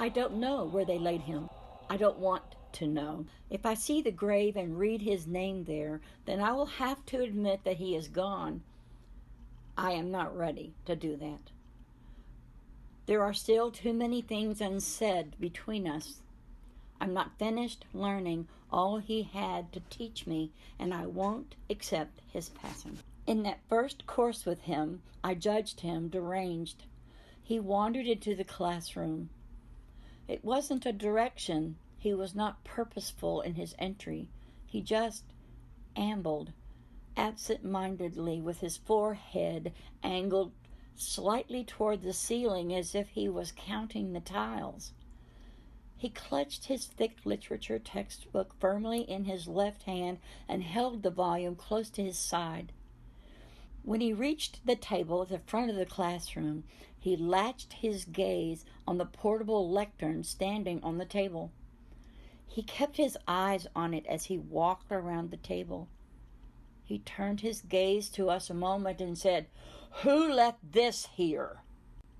I don't know where they laid him. I don't want to know. If I see the grave and read his name there, then I will have to admit that he is gone. I am not ready to do that. There are still too many things unsaid between us. I'm not finished learning all he had to teach me, and I won't accept his passing. In that first course with him, I judged him deranged. He wandered into the classroom. It wasn't a direction. He was not purposeful in his entry. He just ambled absent-mindedly with his forehead angled slightly toward the ceiling as if he was counting the tiles. He clutched his thick literature textbook firmly in his left hand and held the volume close to his side. When he reached the table at the front of the classroom, he latched his gaze on the portable lectern standing on the table. He kept his eyes on it as he walked around the table. He turned his gaze to us a moment and said, "Who left this here?"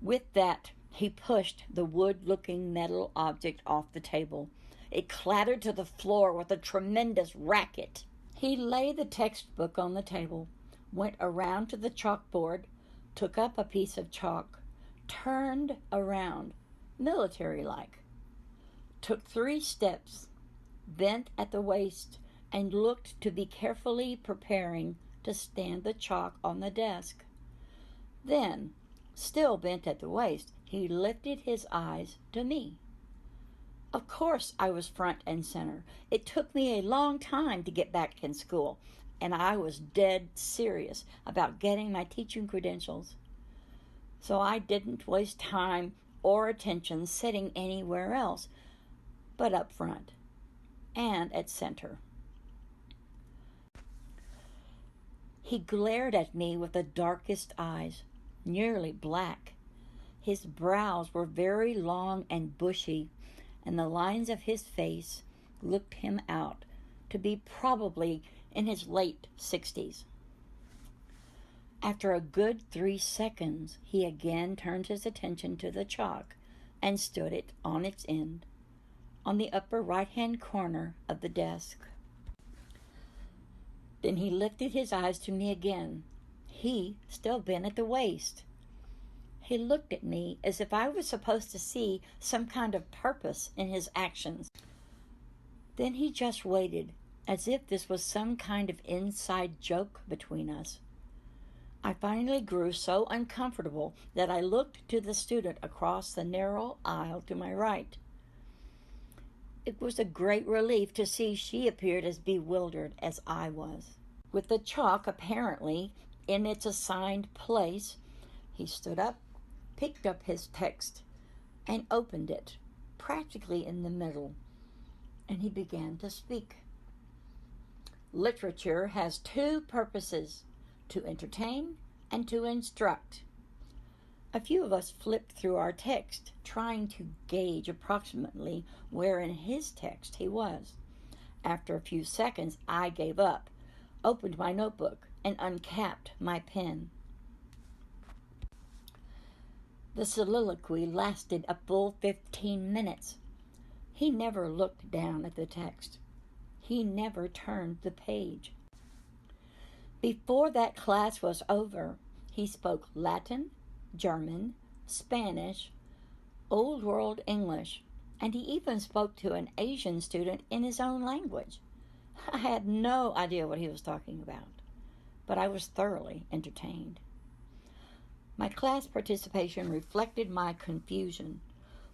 With that, he pushed the wood-looking metal object off the table. It clattered to the floor with a tremendous racket. He laid the textbook on the table, went around to the chalkboard, took up a piece of chalk, turned around, military-like, took 3 steps, bent at the waist, and looked to be carefully preparing to stand the chalk on the desk. Then, still bent at the waist, he lifted his eyes to me. Of course I was front and center. It took me a long time to get back in school, and I was dead serious about getting my teaching credentials. So I didn't waste time or attention sitting anywhere else but up front and at center. He glared at me with the darkest eyes, nearly black. His brows were very long and bushy, and the lines of his face looked him out to be probably in his late 60s. After a good 3 seconds, he again turned his attention to the chalk and stood it on its end, on the upper right-hand corner of the desk. Then he lifted his eyes to me again, he still bent at the waist. He looked at me as if I was supposed to see some kind of purpose in his actions. Then he just waited, as if this was some kind of inside joke between us. I finally grew so uncomfortable that I looked to the student across the narrow aisle to my right. It was a great relief to see she appeared as bewildered as I was. With the chalk apparently in its assigned place, he stood up, picked up his text, and opened it, practically in the middle, and he began to speak. Literature has 2 purposes, to entertain and to instruct. A few of us flipped through our text, trying to gauge approximately where in his text he was. After a few seconds, I gave up, opened my notebook, and uncapped my pen. The soliloquy lasted a full 15 minutes. He never looked down at the text. He never turned the page. Before that class was over, he spoke Latin, German, Spanish, Old World English, and he even spoke to an Asian student in his own language. I had no idea what he was talking about, but I was thoroughly entertained. My class participation reflected my confusion.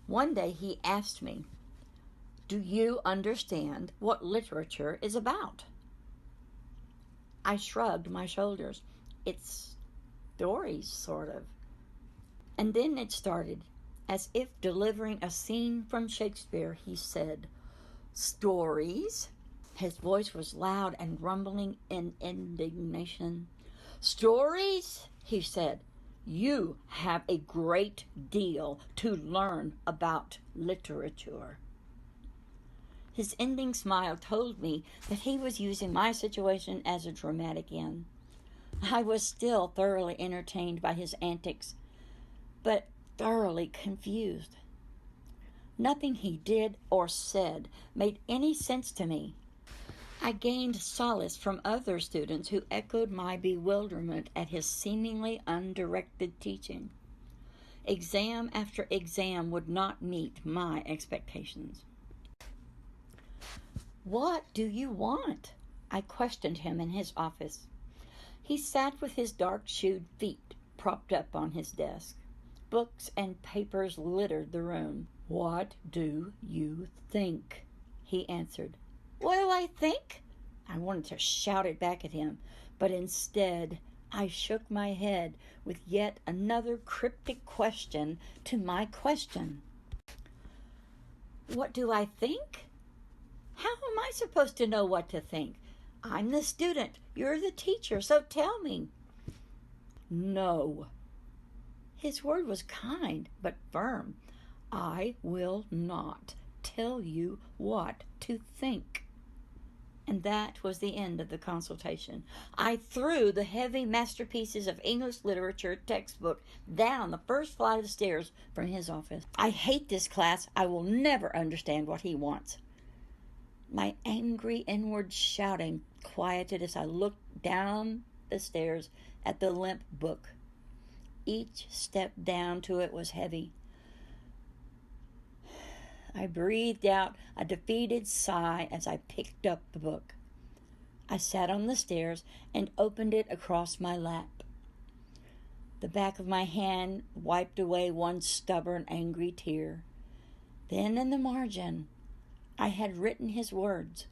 One day he asked me, "Do you understand what literature is about?" I shrugged my shoulders. It's stories, sort of. And then it started. As if delivering a scene from Shakespeare, he said, "Stories?" His voice was loud and rumbling in indignation. "Stories?" he said. "You have a great deal to learn about literature." His ending smile told me that he was using my situation as a dramatic end. I was still thoroughly entertained by his antics, but thoroughly confused. Nothing he did or said made any sense to me. I gained solace from other students who echoed my bewilderment at his seemingly undirected teaching. Exam after exam would not meet my expectations. "What do you want?" I questioned him in his office. He sat with his dark-shoed feet propped up on his desk. Books and papers littered the room. "What do you think?" he answered. "What do I think?" I wanted to shout it back at him, but instead I shook my head with yet another cryptic question to my question. "What do I think? How am I supposed to know what to think? I'm the student, you're the teacher, so tell me." "No." His word was kind but firm. "I will not tell you what to think." And that was the end of the consultation. I threw the heavy masterpieces of English literature textbook down the first flight of stairs from his office. "I hate this class. I will never understand what he wants." My angry inward shouting quieted as I looked down the stairs at the limp book. Each step down to it was heavy. I breathed out a defeated sigh as I picked up the book. I sat on the stairs and opened it across my lap. The back of my hand wiped away one stubborn, angry tear. Then in the margin, I had written his words.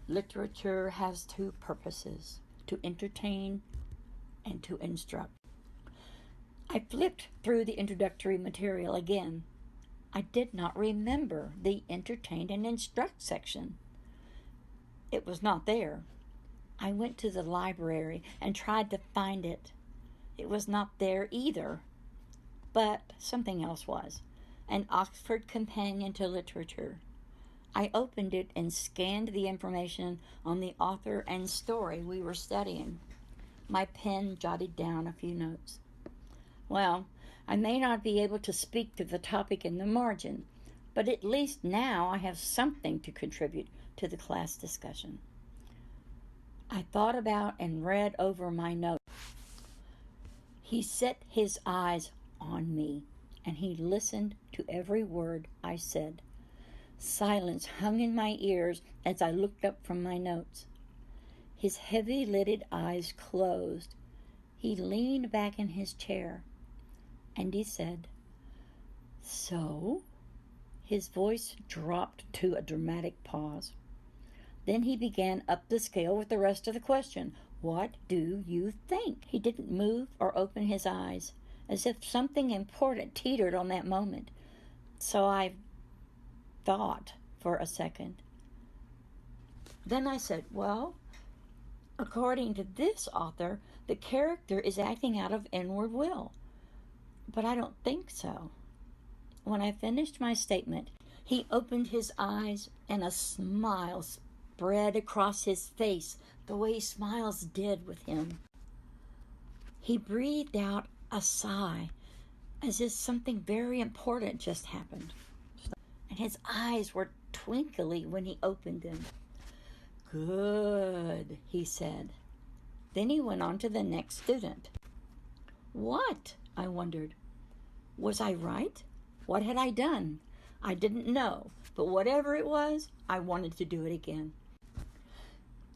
"Literature has two purposes, to entertain and to instruct." I flipped through the introductory material again. I did not remember the entertain and instruct section. It was not there. I went to the library and tried to find it. It was not there either. But something else was. An Oxford Companion to Literature. I opened it and scanned the information on the author and story we were studying. My pen jotted down a few notes. Well, I may not be able to speak to the topic in the margin, but at least now I have something to contribute to the class discussion. I thought about and read over my notes. He set his eyes on me, and he listened to every word I said. Silence hung in my ears as I looked up from my notes. His heavy-lidded eyes closed. He leaned back in his chair, and he said, "So?" His voice dropped to a dramatic pause. Then he began up the scale with the rest of the question. "What do you think?" He didn't move or open his eyes, as if something important teetered on that moment. So I thought for a second. Then I said, "Well, according to this author, the character is acting out of inward will. But I don't think so." When I finished my statement, he opened his eyes and a smile spread across his face the way smiles did with him. He breathed out a sigh as if something very important just happened. And his eyes were twinkly when he opened them. "Good," he said. Then he went on to the next student. "What?" I wondered. Was I right? What had I done? I didn't know, but whatever it was, I wanted to do it again.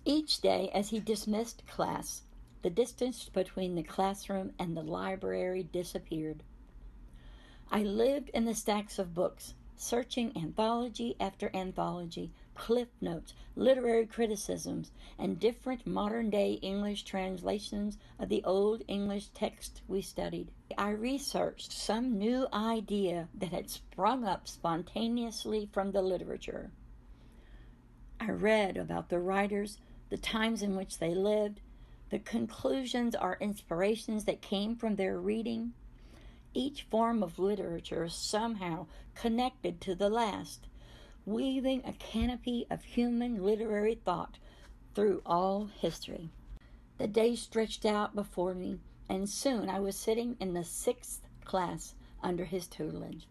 Each day as he dismissed class, the distance between the classroom and the library disappeared. I lived in the stacks of books, searching anthology after anthology, cliff notes, literary criticisms, and different modern-day English translations of the Old English text we studied. I researched some new idea that had sprung up spontaneously from the literature. I read about the writers, the times in which they lived, the conclusions or inspirations that came from their reading. Each form of literature somehow connected to the last, weaving a canopy of human literary thought through all history. The day stretched out before me, and soon I was sitting in the 6th class under his tutelage.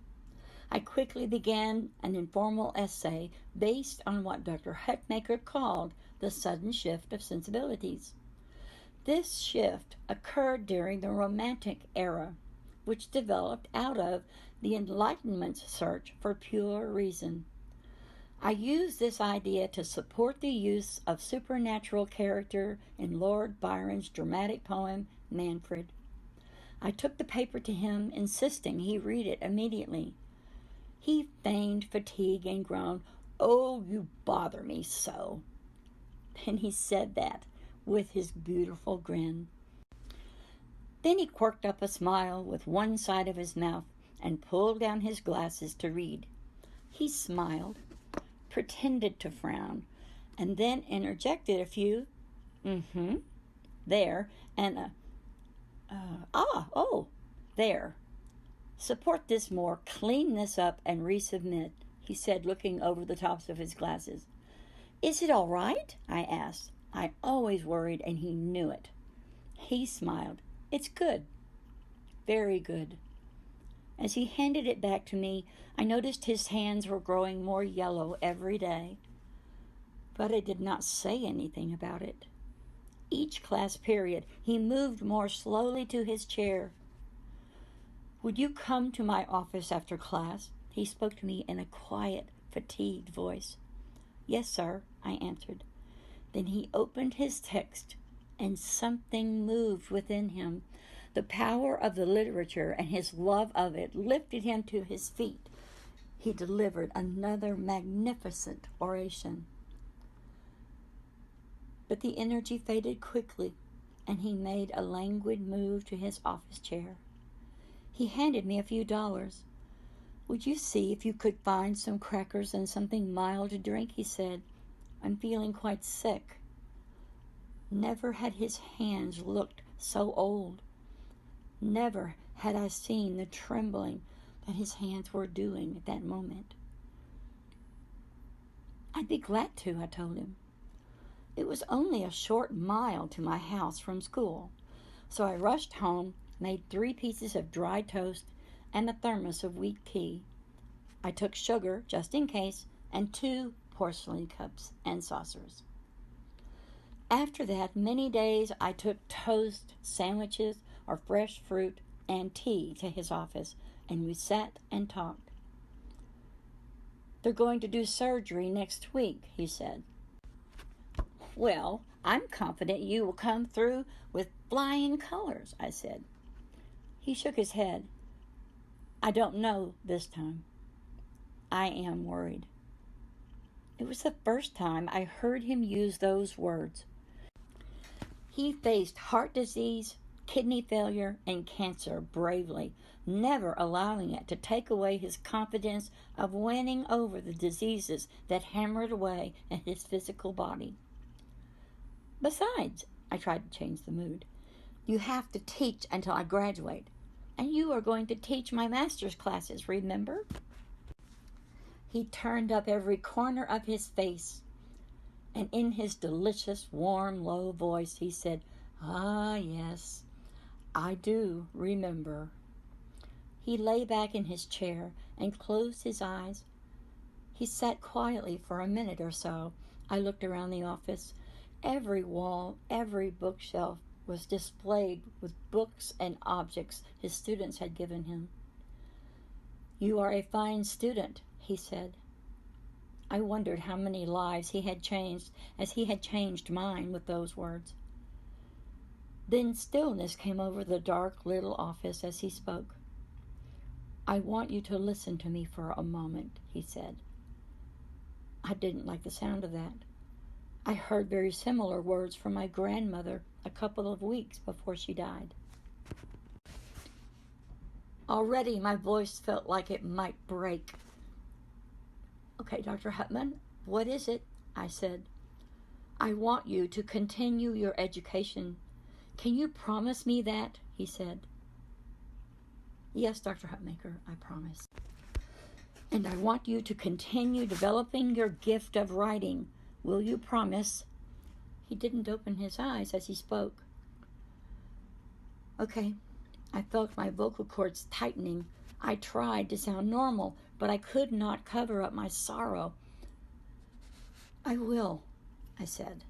I quickly began an informal essay based on what Dr. Hutmacher called the sudden shift of sensibilities. This shift occurred during the Romantic era, which developed out of the Enlightenment's search for pure reason. I used this idea to support the use of supernatural character in Lord Byron's dramatic poem, Manfred. I took the paper to him, insisting he read it immediately. He feigned fatigue and groaned, "Oh, you bother me so." Then he said that with his beautiful grin. Then he quirked up a smile with one side of his mouth and pulled down his glasses to read. He smiled, pretended to frown, and then interjected a few, there, and there. Support this more, clean this up, and resubmit, he said, looking over the tops of his glasses. Is it all right? I asked. I always worried, and he knew it. He smiled. It's good. Very good. As he handed it back to me, I noticed his hands were growing more yellow every day, but I did not say anything about it. Each class period, he moved more slowly to his chair. Would you come to my office after class? He spoke to me in a quiet, fatigued voice. Yes, sir, I answered. Then he opened his text, and something moved within him. The power of the literature and his love of it lifted him to his feet. He delivered another magnificent oration. But the energy faded quickly, and he made a languid move to his office chair. He handed me a few dollars. Would you see if you could find some crackers and something mild to drink? He said. I'm feeling quite sick. Never had his hands looked so old. Never had I seen the trembling that his hands were doing at that moment. I'd be glad to, I told him. It was only a short mile to my house from school, so I rushed home, made 3 pieces of dry toast and a thermos of weak tea. I took sugar, just in case, and 2 porcelain cups and saucers. After that, many days I took toast, sandwiches, or fresh fruit and tea to his office, and we sat and talked. They're going to do surgery next week, he said. Well, I'm confident you will come through with flying colors, I said. He shook his head. I don't know this time. I am worried. It was the first time I heard him use those words. He faced heart disease, kidney failure, and cancer bravely, never allowing it to take away his confidence of winning over the diseases that hammered away at his physical body. Besides, I tried to change the mood, you have to teach until I graduate, and you are going to teach my master's classes, remember? He turned up every corner of his face, and in his delicious, warm, low voice, he said, Ah, yes, I do remember. He lay back in his chair and closed his eyes. He sat quietly for a minute or so. I looked around the office. Every wall, every bookshelf was displayed with books and objects his students had given him. You are a fine student, he said. I wondered how many lives he had changed as he had changed mine with those words. Then stillness came over the dark little office as he spoke. I want you to listen to me for a moment, he said. I didn't like the sound of that. I heard very similar words from my grandmother a couple of weeks before she died. Already my voice felt like it might break. Okay, Dr. Hutman, what is it? I said. I want you to continue your education. Can you promise me that? He said. Yes, Dr. Hutmacher, I promise. And I want you to continue developing your gift of writing. Will you promise? He didn't open his eyes as he spoke. Okay, I felt my vocal cords tightening. I tried to sound normal, but I could not cover up my sorrow. "I will," I said.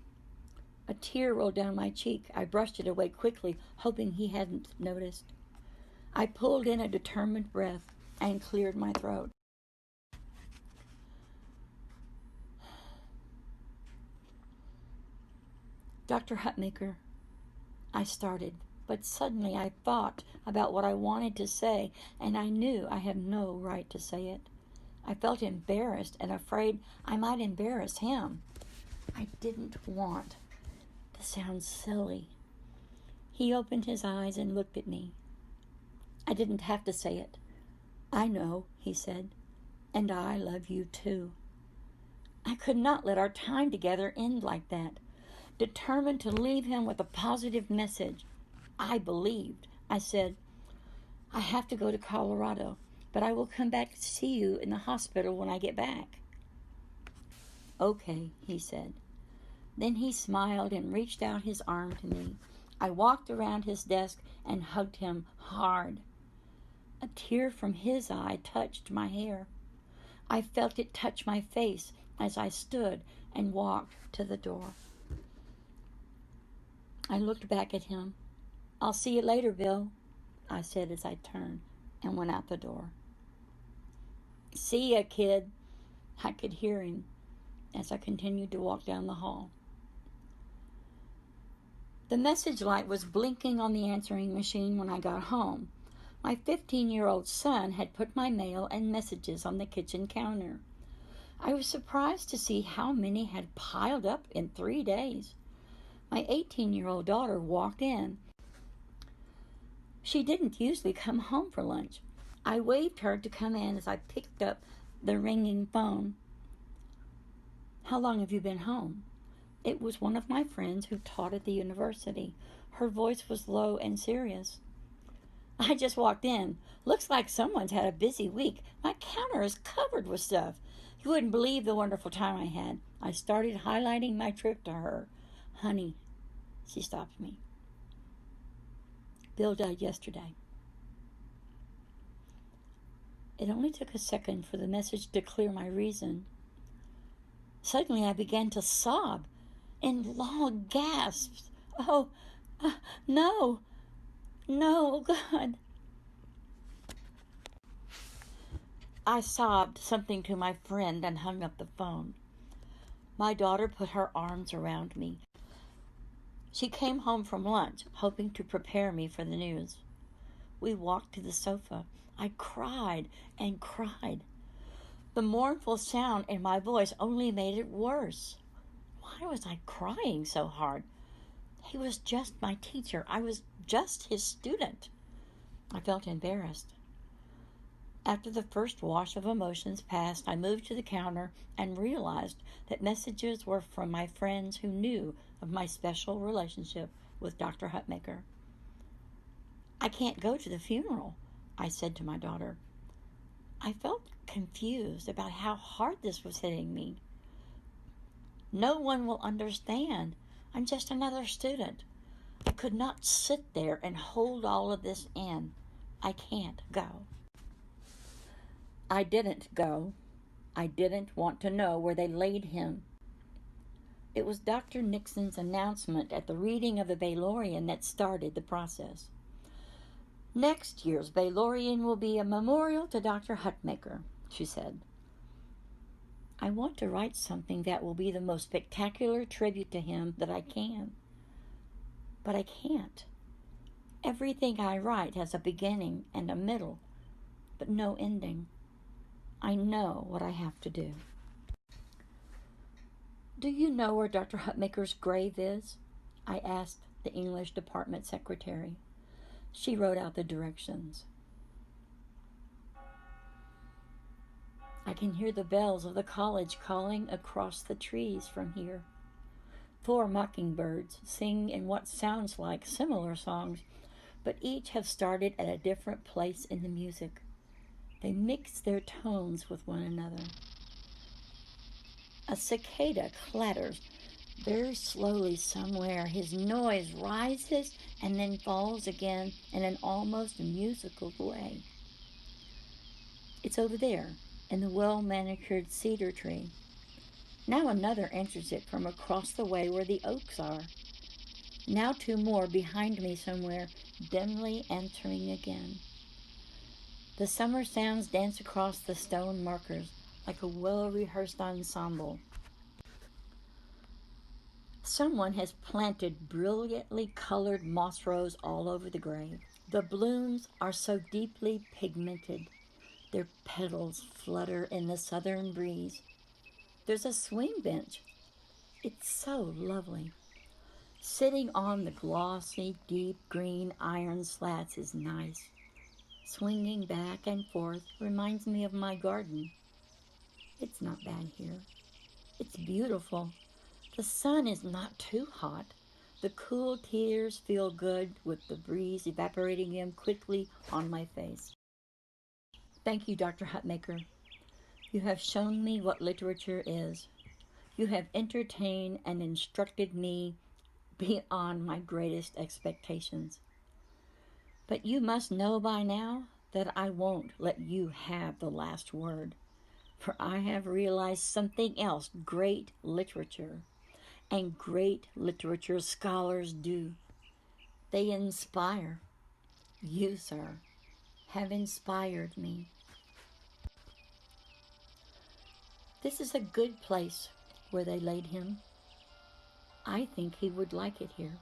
A tear rolled down my cheek. I brushed it away quickly, hoping he hadn't noticed. I pulled in a determined breath and cleared my throat. "Dr. Hutmacher," I started, but suddenly I thought about what I wanted to say, and I knew I had no right to say it. I felt embarrassed and afraid I might embarrass him. I didn't want to sound silly. He opened his eyes and looked at me. "I didn't have to say it. I know," he said, "and I love you too." I could not let our time together end like that. Determined to leave him with a positive message, I believed. I said, "I have to go to Colorado, but I will come back to see you in the hospital when I get back." "Okay," he said. Then he smiled and reached out his arm to me. I walked around his desk and hugged him hard. A tear from his eye touched my hair. I felt it touch my face as I stood and walked to the door. I looked back at him. "I'll see you later, Bill," I said as I turned and went out the door. "See ya, kid," I could hear him as I continued to walk down the hall. The message light was blinking on the answering machine when I got home. My 15-year-old son had put my mail and messages on the kitchen counter. I was surprised to see how many had piled up in 3 days. My 18-year-old daughter walked in. She didn't usually come home for lunch. I waved her to come in as I picked up the ringing phone. "How long have you been home?" It was one of my friends who taught at the university. Her voice was low and serious. "I just walked in. Looks like someone's had a busy week. My counter is covered with stuff. You wouldn't believe the wonderful time I had." I started highlighting my trip to her. "Honey," she stopped me. "Bill died yesterday." It only took a second for the message to clear my reason. Suddenly I began to sob in long gasps. "Oh, no, no, God." I sobbed something to my friend and hung up the phone. My daughter put her arms around me. She came home from lunch, hoping to prepare me for the news. We walked to the sofa. I cried and cried. The mournful sound in my voice only made it worse. Why was I crying so hard? He was just my teacher. I was just his student. I felt embarrassed. After the first wash of emotions passed, I moved to the counter and realized that messages were from my friends who knew of my special relationship with Dr. Hutmacher. "I can't go to the funeral," I said to my daughter. I felt confused about how hard this was hitting me. "No one will understand. I'm just another student. I could not sit there and hold all of this in. I can't go." I didn't go. I didn't want to know where they laid him. It was Dr. Nixon's announcement at the reading of the Baylorian that started the process. "Next year's Baylorian will be a memorial to Dr. Hutmacher," she said. "I want to write something that will be the most spectacular tribute to him that I can. But I can't. Everything I write has a beginning and a middle, but no ending. I know what I have to do." "Do you know where Dr. Hutmacher's grave is?" I asked the English department secretary. She wrote out the directions. I can hear the bells of the college calling across the trees from here. 4 mockingbirds sing in what sounds like similar songs, but each have started at a different place in the music. They mix their tones with one another. A cicada clatters very slowly somewhere. His noise rises and then falls again in an almost musical way. "It's over there," and the well-manicured cedar tree. Now another answers it from across the way where the oaks are. Now two more behind me somewhere, dimly answering again. The summer sounds dance across the stone markers like a well-rehearsed ensemble. Someone has planted brilliantly colored moss rose all over the grave. The blooms are so deeply pigmented. Their petals flutter in the southern breeze. There's a swing bench. It's so lovely. Sitting on the glossy, deep green iron slats is nice. Swinging back and forth reminds me of my garden. It's not bad here. It's beautiful. The sun is not too hot. The cool tears feel good with the breeze evaporating them quickly on my face. Thank you, Dr. Hutmacher. You have shown me what literature is. You have entertained and instructed me beyond my greatest expectations. But you must know by now that I won't let you have the last word, for I have realized something else great literature and great literature scholars do. They inspire. You, sir, have inspired me. This is a good place where they laid him. I think he would like it here.